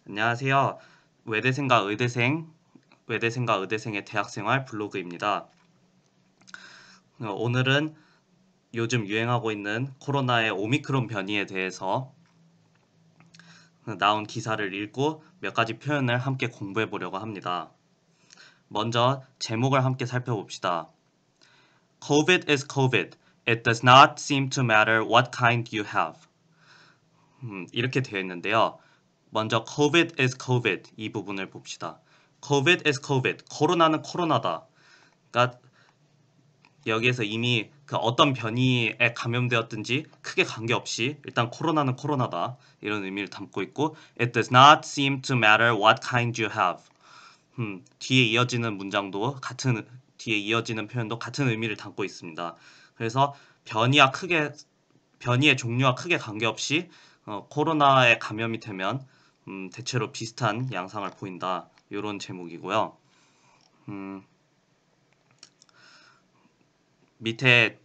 안녕하세요. 외대생과 의대생의 대학생활 블로그입니다. 오늘은 요즘 유행하고 있는 코로나의 오미크론 변이에 대해서 나온 기사를 읽고 몇 가지 표현을 함께 공부해 보려고 합니다. 먼저 제목을 함께 살펴봅시다. COVID is COVID. It does not seem to matter what kind you have. 이렇게 되어 있는데요. 먼저 COVID is COVID 이 부분을 봅시다. COVID is COVID. 코로나는 코로나다. 그러니까 여기에서 이미 그 어떤 변이에 감염되었든지 크게 관계없이 일단 코로나는 코로나다. 이런 의미를 담고 있고 It does not seem to matter what kind you have. 뒤에 이어지는 문장도 뒤에 이어지는 표현도 같은 의미를 담고 있습니다. 그래서 변이의 종류와 크게 관계없이 코로나에 감염이 되면 대체로 비슷한 양상을 보인다. 이런 제목이고요. 밑에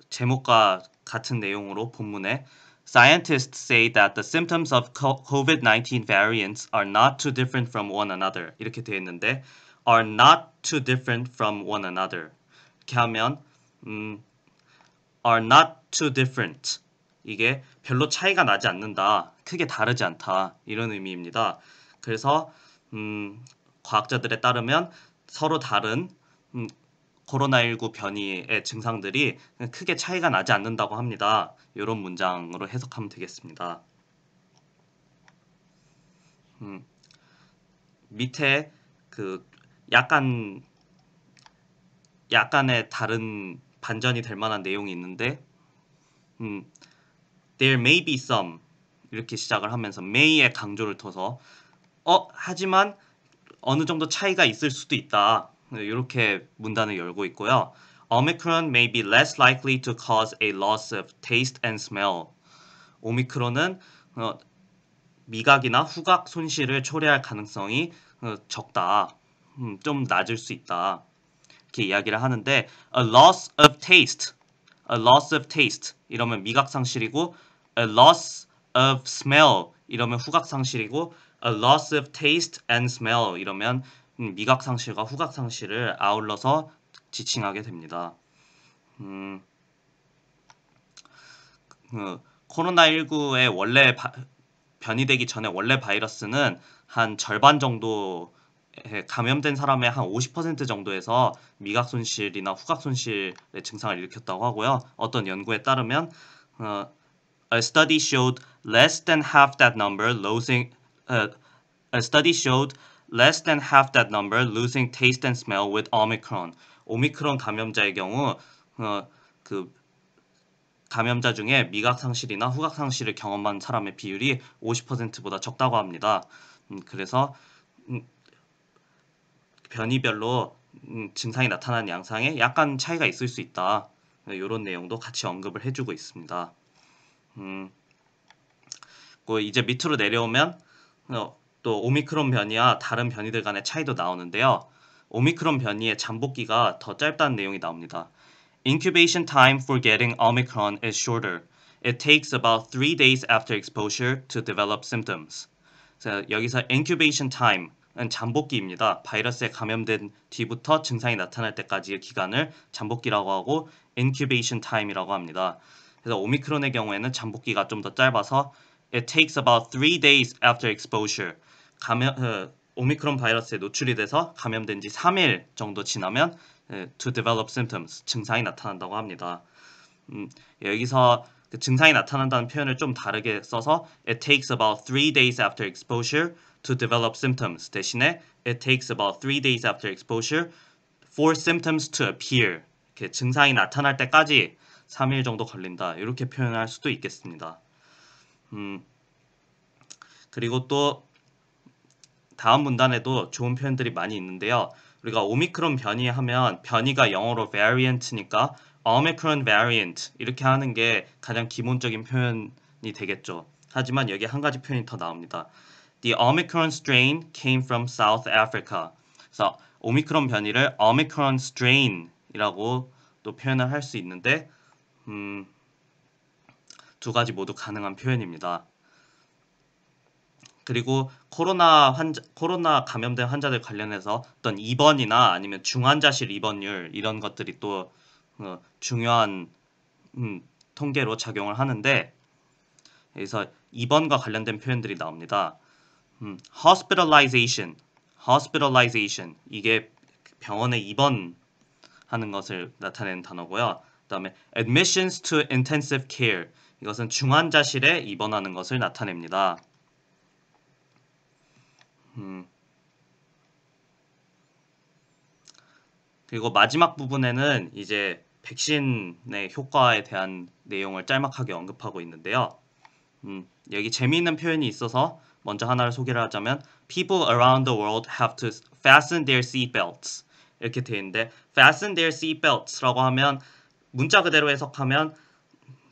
제목과 같은 내용으로 본문에 Scientists say that the symptoms of COVID-19 variants are not too different from one another. 이렇게 되어 있는데 are not too different from one another. 이렇게 하면 are not too different. 이게 별로 차이가 나지 않는다. 크게 다르지 않다. 이런 의미입니다. 그래서 과학자들에 따르면 서로 다른 코로나19 변이의 증상들이 크게 차이가 나지 않는다고 합니다. 이런 문장으로 해석하면 되겠습니다. 밑에 그 약간의 다른 반전이 될 만한 내용이 있는데 There may be some 이렇게 시작을 하면서 may에 강조를 둬서 하지만 어느 정도 차이가 있을 수도 있다. 이렇게 문단을 열고 있고요. Omicron may be less likely to cause a loss of taste and smell. 오미크론은 미각이나 후각 손실을 초래할 가능성이 적다. 좀 낮을 수 있다. 이렇게 이야기를 하는데 a loss of taste 이러면 미각 상실이고 a loss of smell 이러면 후각 상실이고 a loss of taste and smell 이러면 미각 상실과 후각 상실을 아울러서 지칭하게 됩니다. 코로나19의 원래 변이되기 전에 원래 바이러스는 한 절반 정도 감염된 사람의 한 50% 정도에서 미각 손실이나 후각 손실의 증상을 일으켰다고 하고요. 어떤 연구에 따르면 a study showed less than half that number losing taste and smell with Omicron. 오미크론 감염자의 경우 그 감염자 중에 미각 상실이나 후각 상실을 경험한 사람의 비율이 50%보다 적다고 합니다. 그래서 변이별로 증상이 나타나는 양상에 약간 차이가 있을 수 있다. 이런 내용도 같이 언급을 해주고 있습니다. 이제 밑으로 내려오면 또 오미크론 변이와 다른 변이들 간의 차이도 나오는데요. 오미크론 변이의 잠복기가 더 짧다는 내용이 나옵니다. Incubation time for getting Omicron is shorter. It takes about 3 days after exposure to develop symptoms. 여기서 incubation time은 잠복기입니다. 바이러스에 감염된 뒤부터 증상이 나타날 때까지의 기간을 잠복기라고 하고 incubation time이라고 합니다. 그래서 오미크론의 경우에는 잠복기가 좀 더 짧아서 It takes about 3 days after exposure. 오미크론 바이러스에 노출이 돼서 감염된 지 3일 정도 지나면 to develop symptoms, 증상이 나타난다고 합니다. 여기서 그 증상이 나타난다는 표현을 좀 다르게 써서 It takes about 3 days after exposure to develop symptoms 대신에 It takes about 3 days after exposure for symptoms to appear. 이렇게 증상이 나타날 때까지 3일 정도 걸린다. 이렇게 표현할 수도 있겠습니다. 그리고 또 다음 문단에도 좋은 표현들이 많이 있는데요. 우리가 오미크론 변이하면 변이가 영어로 variant니까 Omicron variant 이렇게 하는 게 가장 기본적인 표현이 되겠죠. 하지만 여기 한 가지 표현이 더 나옵니다. The Omicron strain came from South Africa. 그래서 오미크론 변이를 Omicron strain이라고 또 표현을 할 수 있는데 두 가지 모두 가능한 표현입니다. 그리고 코로나 감염된 환자들 관련해서 어떤 입원이나 아니면 중환자실 입원율 이런 것들이 또 중요한 통계로 작용을 하는데, 여기서 입원과 관련된 표현들이 나옵니다. hospitalization 이게 병원에 입원하는 것을 나타내는 단어고요. 그다음에 admissions to intensive care 이것은 중환자실에 입원하는 것을 나타냅니다. 그리고 마지막 부분에는 이제 백신의 효과에 대한 내용을 짤막하게 언급하고 있는데요. 여기 재미있는 표현이 있어서 먼저 하나를 소개를 하자면 People around the world have to fasten their seatbelts 이렇게 되어 있는데, fasten their seatbelts라고 하면 문자 그대로 해석하면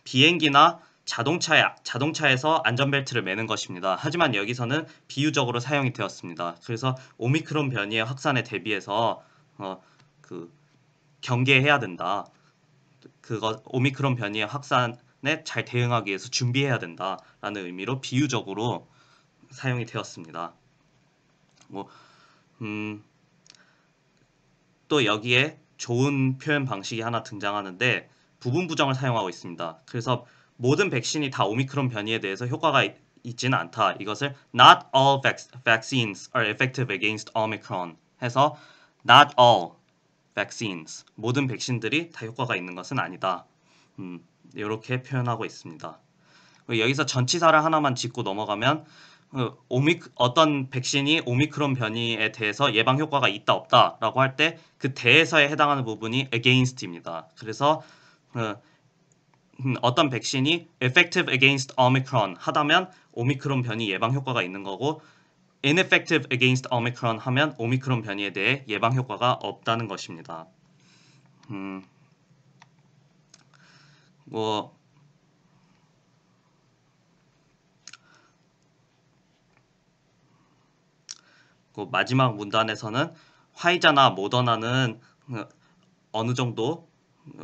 비행기나 자동차에서 안전벨트를 매는 것입니다. 하지만 여기서는 비유적으로 사용이 되었습니다. 그래서 오미크론 변이의 확산에 대비해서 경계해야 된다. 오미크론 변이의 확산에 잘 대응하기 위해서 준비해야 된다라는 의미로 비유적으로 사용이 되었습니다. 또 여기에 좋은 표현 방식이 하나 등장하는데 부분 부정을 사용하고 있습니다. 그래서 모든 백신이 다 오미크론 변이에 대해서 효과가 있지는 않다. 이것을 not all vaccines are effective against Omicron 해서 not all vaccines 모든 백신들이 다 효과가 있는 것은 아니다. 이렇게 표현하고 있습니다. 여기서 전치사를 하나만 짚고 넘어가면 어떤 백신이 오미크론 변이에 대해서 예방 효과가 있다 없다라고 할 때 그 대에서에 해당하는 부분이 against입니다. 그래서 어떤 백신이 effective against Omicron 하다면 오미크론 변이 예방 효과가 있는 거고, ineffective against Omicron 하면 오미크론 변이에 대해 예방 효과가 없다는 것입니다. 마지막 문단에서는 화이자나 모더나는 어느 정도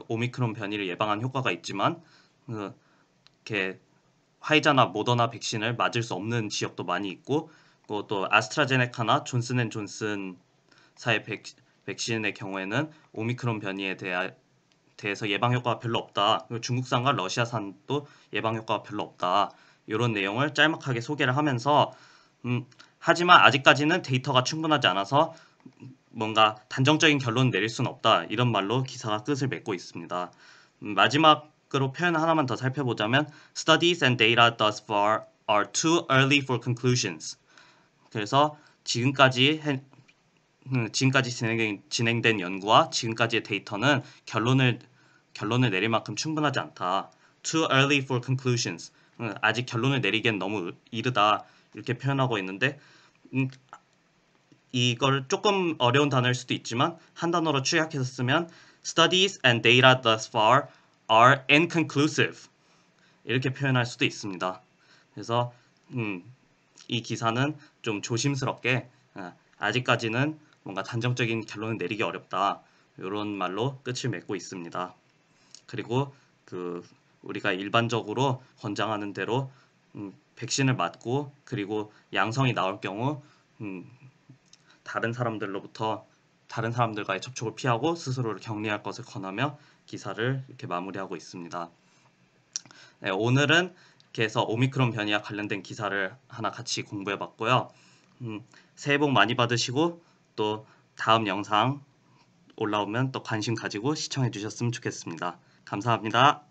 오미크론 변이를 예방한 효과가 있지만 이렇게 화이자나 모더나 백신을 맞을 수 없는 지역도 많이 있고, 또 아스트라제네카나 존슨앤존슨사의 백신의 경우에는 오미크론 변이에 대해서 예방 효과가 별로 없다. 그리고 중국산과 러시아산도 예방 효과가 별로 없다. 이런 내용을 짤막하게 소개를 하면서 하지만 아직까지는 데이터가 충분하지 않아서 뭔가 단정적인 결론을 내릴 수는 없다. 이런 말로 기사가 끝을 맺고 있습니다. 마지막으로 표현 하나만 더 살펴보자면 Studies and data thus far are too early for conclusions. 그래서 지금까지 진행된 연구와 지금까지의 데이터는 결론을 내릴 만큼 충분하지 않다. Too early for conclusions. 아직 결론을 내리기엔 너무 이르다. 이렇게 표현하고 있는데 이걸 조금 어려운 단어일 수도 있지만 한 단어로 축약해서 쓰면 Studies and data thus far are inconclusive. 이렇게 표현할 수도 있습니다. 그래서 이 기사는 좀 조심스럽게 아직까지는 뭔가 단정적인 결론을 내리기 어렵다. 이런 말로 끝을 맺고 있습니다. 그리고 우리가 일반적으로 권장하는 대로 백신을 맞고 그리고 양성이 나올 경우 다른 사람들과의 접촉을 피하고 스스로를 격리할 것을 권하며 기사를 이렇게 마무리하고 있습니다. 네, 오늘은 이렇게 해서 오미크론 변이와 관련된 기사를 하나 같이 공부해봤고요. 새해 복 많이 받으시고 또 다음 영상 올라오면 또 관심 가지고 시청해 주셨으면 좋겠습니다. 감사합니다.